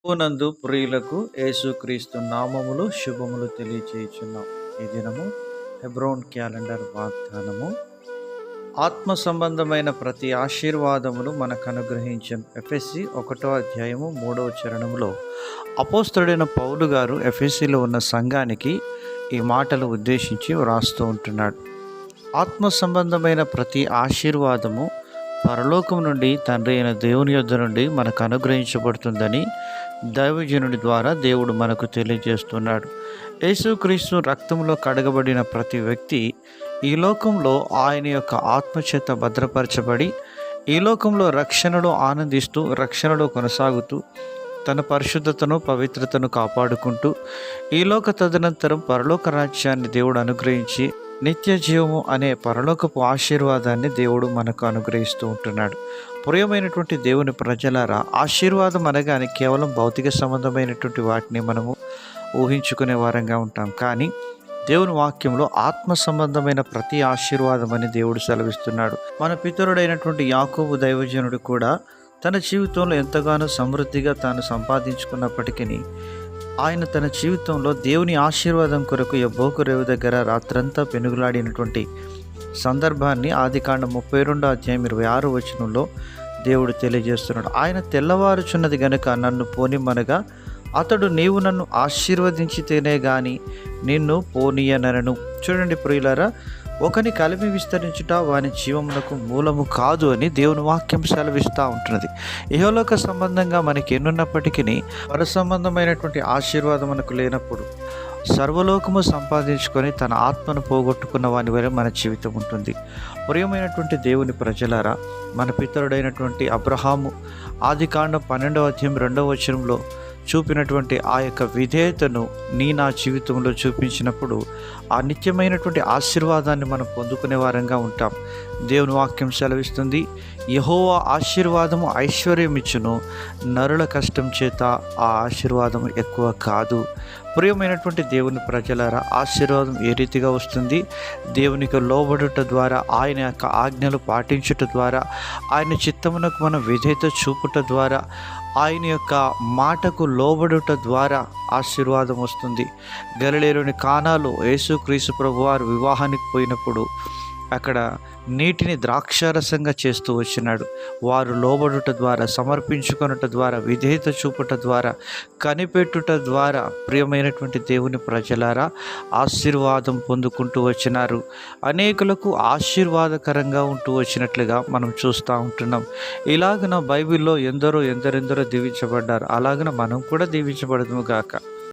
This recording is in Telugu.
నందు ప్రియులకు యేసుక్రీస్తు నామములు శుభములు తెలియచేయుచున్నాం. ఈ దినము హెబ్రోన్ క్యాలెండర్ వాగ్దానము ఆత్మ సంబంధమైన ప్రతి ఆశీర్వాదమును మనకు అనుగ్రహించను. ఎఫెసీ 1వ అధ్యాయము 3వ చరణంలో అపోస్తలుడైన పౌలు గారు ఎఫెసీలో ఉన్న సంఘానికి ఈ మాటలు ఉద్దేశించి వ్రాస్తూ ఉంటున్నాడు. ఆత్మ సంబంధమైన ప్రతి ఆశీర్వాదము పరలోకం నుండి తండ్రి అయిన దేవుని యొద్ద నుండి మనకు అనుగ్రహించబడుతుందని దైవజనుడి ద్వారా దేవుడు మనకు తెలియజేస్తున్నాడు. యేసుక్రీస్తు రక్తంలో కడగబడిన ప్రతి వ్యక్తి ఈ లోకంలో ఆయన యొక్క ఆత్మచేత భద్రపరచబడి ఈ లోకంలో రక్షణలో ఆనందిస్తూ రక్షణలో కొనసాగుతూ తన పరిశుద్ధతను పవిత్రతను కాపాడుకుంటూ ఈ లోక తదనంతరం పరలోక రాజ్యాన్ని దేవుడు అనుగ్రహించి నిత్య జీవము అనే పరలోకపు ఆశీర్వాదాన్ని దేవుడు మనకు అనుగ్రహిస్తూ ఉంటున్నాడు. ప్రియమైనటువంటి దేవుని ప్రజలారా, ఆశీర్వాదం అనగానే కేవలం భౌతిక సంబంధమైనటువంటి వాటిని మనము ఊహించుకునే వారంగా ఉంటాం. కానీ దేవుని వాక్యంలో ఆత్మ సంబంధమైన ప్రతి ఆశీర్వాదం అని దేవుడు సెలవిస్తున్నాడు. మన పితరుడైనటువంటి యాకోబు దైవజనుడు కూడా తన జీవితంలో ఎంతగానో సమృద్ధిగా తాను సంపాదించుకున్నప్పటికీ ఆయన తన జీవితంలో దేవుని ఆశీర్వాదం కొరకు యబ్బోకు రేవు దగ్గర రాత్రంతా పెనుగులాడినటువంటి సందర్భాన్ని ఆదికాండం 32వ అధ్యాయం 26వ వచనంలో దేవుడు తెలియజేస్తున్నాడు. ఆయన తెల్లవారుచున్నది గనుక నన్ను పోనిమ్మనగా అతడు నీవు నన్ను ఆశీర్వదించితేనే గాని నిన్ను పోనీయనను. చూడండి ప్రియులారా, ఒకని కలిమి విస్తరించుట వాని జీవమునకు మూలము కాదు అని దేవుని వాక్యం సెలవిస్తూ ఉంటున్నది. ఇహలోక సంబంధంగా మనకి ఎన్నున్నప్పటికీ పర సంబంధమైనటువంటి ఆశీర్వాదం మనకు లేనప్పుడు సర్వలోకము సంపాదించుకొని తన ఆత్మను పోగొట్టుకున్న వాని వరే మన జీవితం ఉంటుంది. ప్రియమైనటువంటి దేవుని ప్రజలారా, మన పితరుడైనటువంటి అబ్రహాము ఆదికాండం 12వ అధ్యాయం 2వ వచనంలో చూపినటువంటి ఆ యొక్క విధేయతను నా జీవితంలో చూపించినప్పుడు ఆ నిత్యమైనటువంటి ఆశీర్వాదాన్ని మనం పొందుకునే వారంగా ఉంటాం. దేవుని వాక్యం సెలవిస్తుంది, యెహోవా ఆశీర్వాదము ఐశ్వర్యం ఇచ్చును, నరుల కష్టం చేత ఆ ఆశీర్వాదం ఎక్కువ కాదు. ప్రియమైనటువంటి దేవుని ప్రజలారా, ఆశీర్వాదం ఏ రీతిగా వస్తుంది? దేవునికి లోబడుట ద్వారా, ఆయన యొక్క ఆజ్ఞలు పాటించుట ద్వారా, ఆయన చిత్తమునకు మనం విధేయత చూపుట ద్వారా, ఆయన యొక్క మాటకు లోబడుట ద్వారా ఆశీర్వాదం వస్తుంది. గలిలయలోని కానాలో యేసుక్రీస్తు ప్రభువారు వివాహానికి పోయినప్పుడు అక్కడ నీటిని ద్రాక్షారసంగా చేస్తూ వచ్చినాడు. వారు లోబడుట ద్వారా, సమర్పించుకొనుట ద్వారా, విధేయత చూపుట ద్వారా, కనిపెట్టుట ద్వారా ప్రియమైనటువంటి దేవుని ప్రజలారా ఆశీర్వాదం పొందుకుంటూ వచ్చినారు. అనేకులకు ఆశీర్వాదకరంగా ఉంటూ వచ్చినట్లుగా మనం చూస్తూ ఉంటున్నాం. ఇలాగన బైబిల్లో ఎందరెందరో దీవించబడ్డారు. అలాగన మనం కూడా దీవించబడదుము గాక.